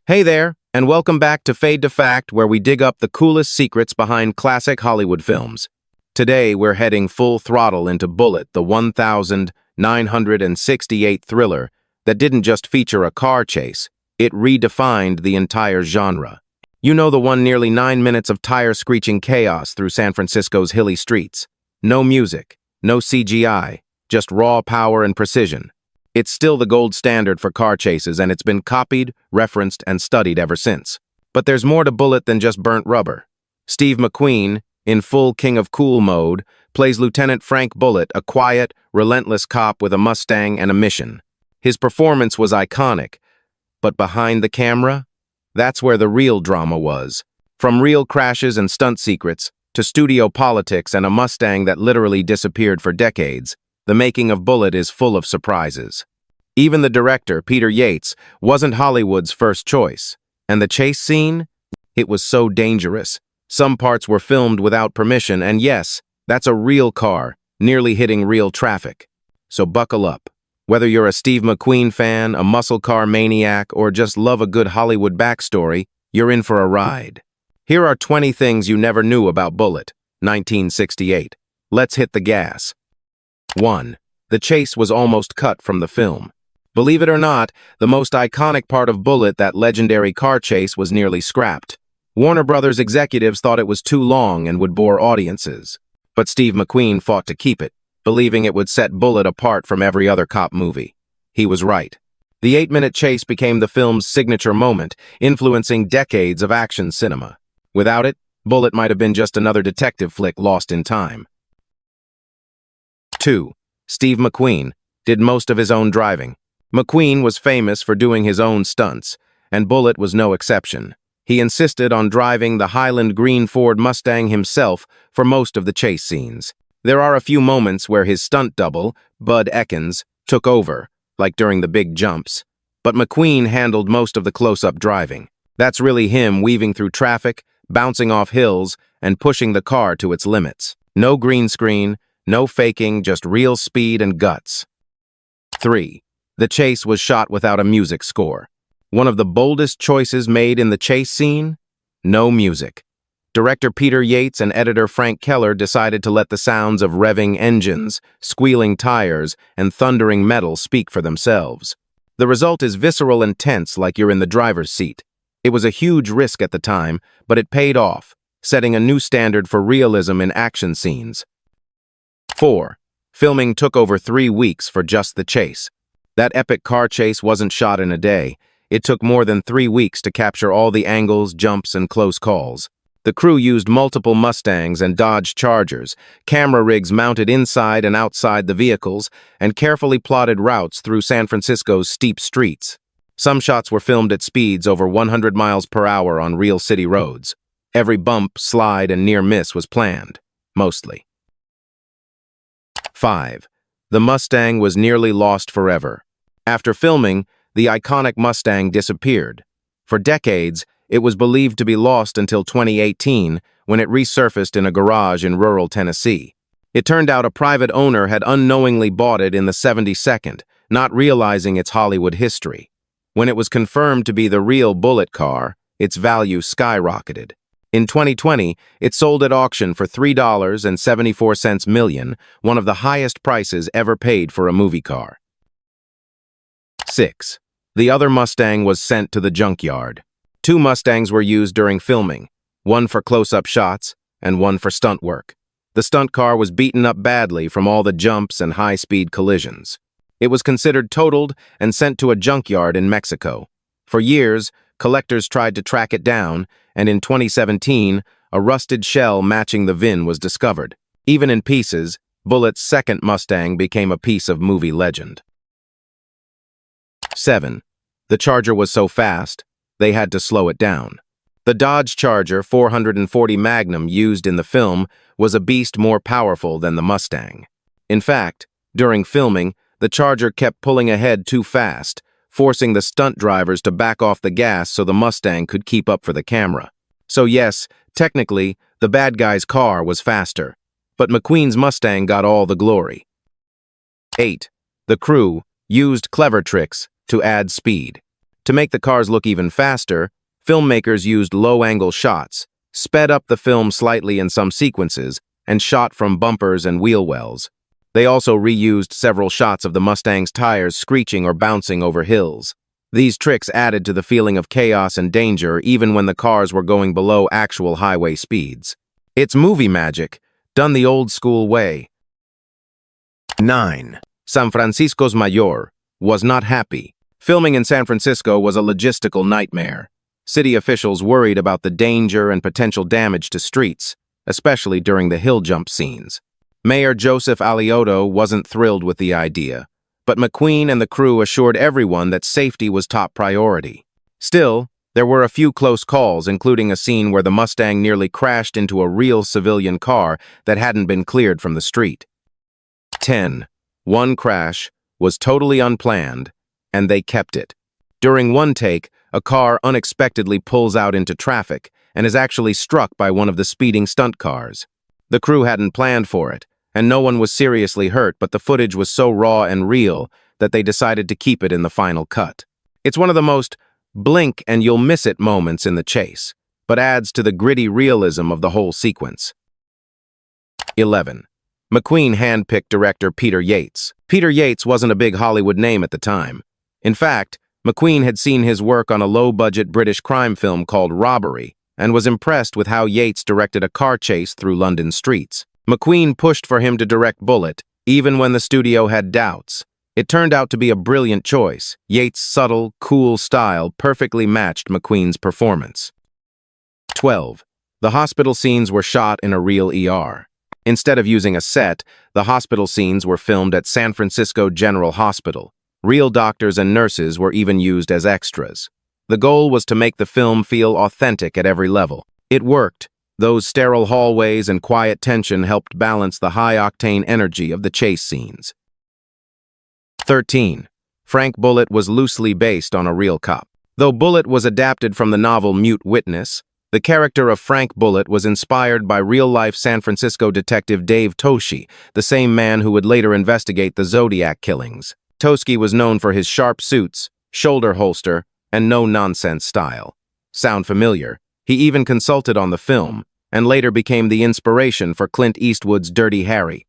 Hey there, and welcome back to Fade to Fact, where we dig up the coolest secrets behind classic Hollywood films. Today, we're heading full throttle into Bullitt, the 1968 thriller that didn't just feature a car chase, it redefined the entire genre. You know, the one nearly 9 minutes of tire-screeching chaos through San Francisco's hilly streets. No music, no CGI, just raw power and precision. It's still the gold standard for car chases, and it's been copied, referenced, and studied ever since. But there's more to Bullitt than just burnt rubber. Steve McQueen, in full King of Cool mode, plays Lieutenant Frank Bullitt, a quiet, relentless cop with a Mustang and a mission. His performance was iconic, but behind the camera, that's where the real drama was. From real crashes and stunt secrets, to studio politics and a Mustang that literally disappeared for decades, the making of Bullitt is full of surprises. Even the director, Peter Yates, wasn't Hollywood's first choice. And the chase scene? It was so dangerous. Some parts were filmed without permission, and yes, that's a real car, nearly hitting real traffic. So buckle up. Whether you're a Steve McQueen fan, a muscle car maniac, or just love a good Hollywood backstory, you're in for a ride. Here are 20 things you never knew about Bullitt, 1968. Let's hit the gas. 1. The chase was almost cut from the film. Believe it or not, the most iconic part of Bullitt, that legendary car chase, was nearly scrapped. Warner Brothers executives thought it was too long and would bore audiences. But Steve McQueen fought to keep it, believing it would set Bullitt apart from every other cop movie. He was right. The 8-minute chase became the film's signature moment, influencing decades of action cinema. Without it, Bullitt might have been just another detective flick lost in time. 2. Steve McQueen did most of his own driving. McQueen was famous for doing his own stunts, and Bullitt was no exception. He insisted on driving the Highland green Ford Mustang himself for most of the chase scenes. There are a few moments where his stunt double, Bud Ekins, took over, like during the big jumps, but McQueen handled most of the close-up driving. That's really him weaving through traffic, bouncing off hills, and pushing the car to its limits. No green screen, no faking, just real speed and guts. 3. The chase was shot without a music score. One of the boldest choices made in the chase scene? No music. Director Peter Yates and editor Frank Keller decided to let the sounds of revving engines, squealing tires, and thundering metal speak for themselves. The result is visceral and tense, like you're in the driver's seat. It was a huge risk at the time, but it paid off, setting a new standard for realism in action scenes. 4. Filming took over 3 weeks for just the chase. That epic car chase wasn't shot in a day. It took more than 3 weeks to capture all the angles, jumps, and close calls. The crew used multiple Mustangs and Dodge Chargers, camera rigs mounted inside and outside the vehicles, and carefully plotted routes through San Francisco's steep streets. Some shots were filmed at speeds over 100 miles per hour on real city roads. Every bump, slide, and near miss was planned, mostly. 5. The Mustang was nearly lost forever. After filming, the iconic Mustang disappeared. For decades, it was believed to be lost until 2018, when it resurfaced in a garage in rural Tennessee. It turned out a private owner had unknowingly bought it in the 72nd, not realizing its Hollywood history. When it was confirmed to be the real Bullitt car, its value skyrocketed. In 2020, it sold at auction for $3.74 million, one of the highest prices ever paid for a movie car. 6. The other Mustang was sent to the junkyard. 2 Mustangs were used during filming, one for close-up shots and one for stunt work. The stunt car was beaten up badly from all the jumps and high-speed collisions. It was considered totaled and sent to a junkyard in Mexico. For years, collectors tried to track it down, and in 2017, a rusted shell matching the VIN was discovered. Even in pieces, Bullitt's second Mustang became a piece of movie legend. 7. The Charger was so fast, they had to slow it down. The Dodge Charger 440 Magnum used in the film was a beast more powerful than the Mustang. In fact, during filming, the Charger kept pulling ahead too fast, forcing the stunt drivers to back off the gas so the Mustang could keep up for the camera. So yes, technically, the bad guy's car was faster, but McQueen's Mustang got all the glory. 8. The crew used clever tricks to add speed. To make the cars look even faster, filmmakers used low-angle shots, sped up the film slightly in some sequences, and shot from bumpers and wheel wells. They also reused several shots of the Mustang's tires screeching or bouncing over hills. These tricks added to the feeling of chaos and danger even when the cars were going below actual highway speeds. It's movie magic, done the old-school way. 9. San Francisco's mayor was not happy. Filming in San Francisco was a logistical nightmare. City officials worried about the danger and potential damage to streets, especially during the hill jump scenes. Mayor Joseph Alioto wasn't thrilled with the idea, but McQueen and the crew assured everyone that safety was top priority. Still, there were a few close calls, including a scene where the Mustang nearly crashed into a real civilian car that hadn't been cleared from the street. 10. One crash was totally unplanned, and they kept it. During one take, a car unexpectedly pulls out into traffic and is actually struck by one of the speeding stunt cars. The crew hadn't planned for it, and no one was seriously hurt, but the footage was so raw and real that they decided to keep it in the final cut. It's one of the most blink and you'll miss it moments in the chase, but adds to the gritty realism of the whole sequence. 11. McQueen handpicked director Peter Yates. Peter Yates wasn't a big Hollywood name at the time. In fact, McQueen had seen his work on a low-budget British crime film called Robbery and was impressed with how Yates directed a car chase through London streets. McQueen pushed for him to direct Bullitt, even when the studio had doubts. It turned out to be a brilliant choice. Yates' subtle, cool style perfectly matched McQueen's performance. 12. The hospital scenes were shot in a real ER. Instead of using a set, the hospital scenes were filmed at San Francisco General Hospital. Real doctors and nurses were even used as extras. The goal was to make the film feel authentic at every level. It worked. Those sterile hallways and quiet tension helped balance the high-octane energy of the chase scenes. 13. Frank Bullitt was loosely based on a real cop. Though Bullitt was adapted from the novel Mute Witness, the character of Frank Bullitt was inspired by real-life San Francisco detective Dave Toschi, the same man who would later investigate the Zodiac killings. Toschi was known for his sharp suits, shoulder holster, and no-nonsense style. Sound familiar? He even consulted on the film, and later became the inspiration for Clint Eastwood's Dirty Harry.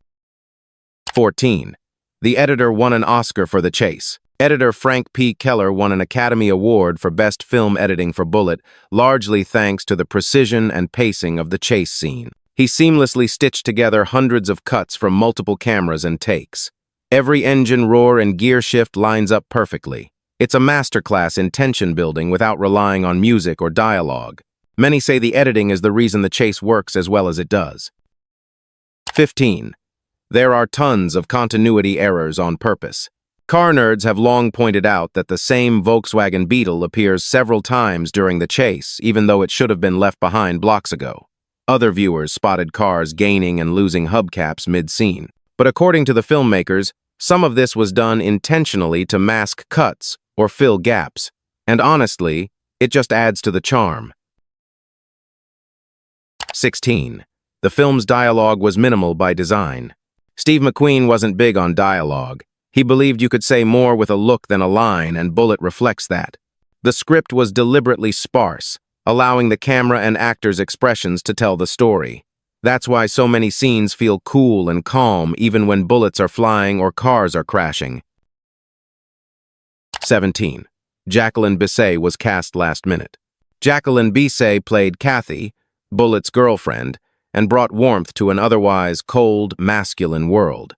14. The editor won an Oscar for the chase. Editor Frank P. Keller won an Academy Award for Best Film Editing for Bullitt, largely thanks to the precision and pacing of the chase scene. He seamlessly stitched together hundreds of cuts from multiple cameras and takes. Every engine roar and gear shift lines up perfectly. It's a masterclass in tension building without relying on music or dialogue. Many say the editing is the reason the chase works as well as it does. 15. There are tons of continuity errors on purpose. Car nerds have long pointed out that the same Volkswagen Beetle appears several times during the chase, even though it should have been left behind blocks ago. Other viewers spotted cars gaining and losing hubcaps mid-scene. But according to the filmmakers, some of this was done intentionally to mask cuts or fill gaps. And honestly, it just adds to the charm. 16. The film's dialogue was minimal by design. Steve McQueen wasn't big on dialogue. He believed you could say more with a look than a line, and Bullitt reflects that. The script was deliberately sparse, allowing the camera and actors' expressions to tell the story. That's why so many scenes feel cool and calm even when bullets are flying or cars are crashing. 17. Jacqueline Bisset was cast last minute. Jacqueline Bisset played Kathy, Bullitt's girlfriend, and brought warmth to an otherwise cold, masculine world.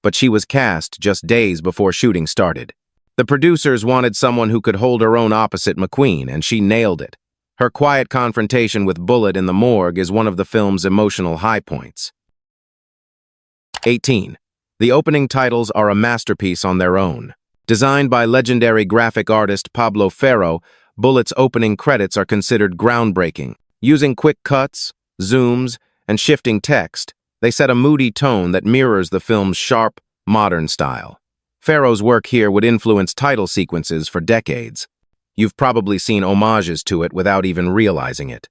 But she was cast just days before shooting started. The producers wanted someone who could hold her own opposite McQueen, and she nailed it. Her quiet confrontation with Bullitt in the morgue is one of the film's emotional high points. 18. The opening titles are a masterpiece on their own. Designed by legendary graphic artist Pablo Ferro, Bullitt's opening credits are considered groundbreaking. Using quick cuts, zooms, and shifting text, they set a moody tone that mirrors the film's sharp, modern style. Ferro's work here would influence title sequences for decades. You've probably seen homages to it without even realizing it.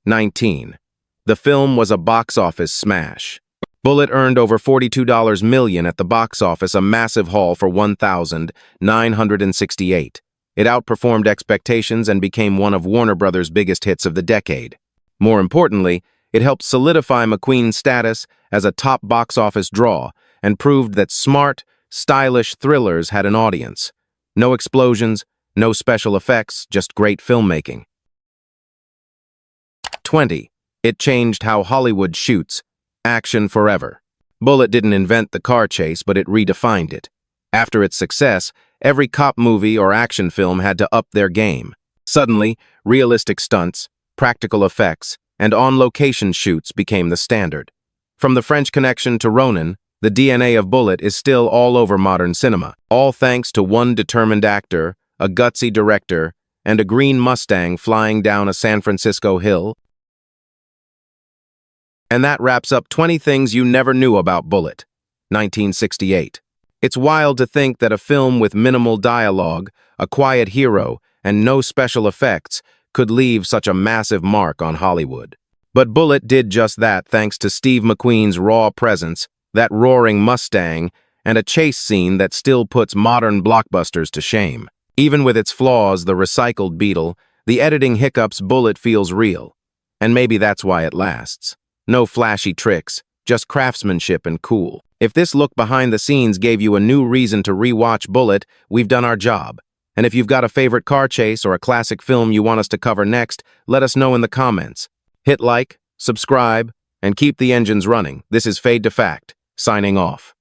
19. The film was a box office smash. Bullitt earned over $42 million at the box office, a massive haul for 1,968. It outperformed expectations and became one of Warner Brothers' biggest hits of the decade. More importantly, it helped solidify McQueen's status as a top box office draw and proved that smart, stylish thrillers had an audience. No explosions, no special effects, just great filmmaking. 20. It changed how Hollywood shoots. Action forever. Bullitt didn't invent the car chase, but it redefined it. After its success, every cop movie or action film had to up their game. Suddenly, realistic stunts, practical effects, and on-location shoots became the standard. From The French Connection to Ronin, the DNA of Bullitt is still all over modern cinema, all thanks to one determined actor, a gutsy director, and a green Mustang flying down a San Francisco hill. And that wraps up 20 things you never knew about Bullitt, 1968. It's wild to think that a film with minimal dialogue, a quiet hero, and no special effects could leave such a massive mark on Hollywood. But Bullitt did just that thanks to Steve McQueen's raw presence, that roaring Mustang, and a chase scene that still puts modern blockbusters to shame. Even with its flaws, the recycled Beetle, the editing hiccups, Bullitt feels real. And maybe that's why it lasts. No flashy tricks, just craftsmanship and cool. If this look behind the scenes gave you a new reason to re-watch Bullitt, we've done our job. And if you've got a favorite car chase or a classic film you want us to cover next, let us know in the comments. Hit like, subscribe, and keep the engines running. This is Fade to Fact, signing off.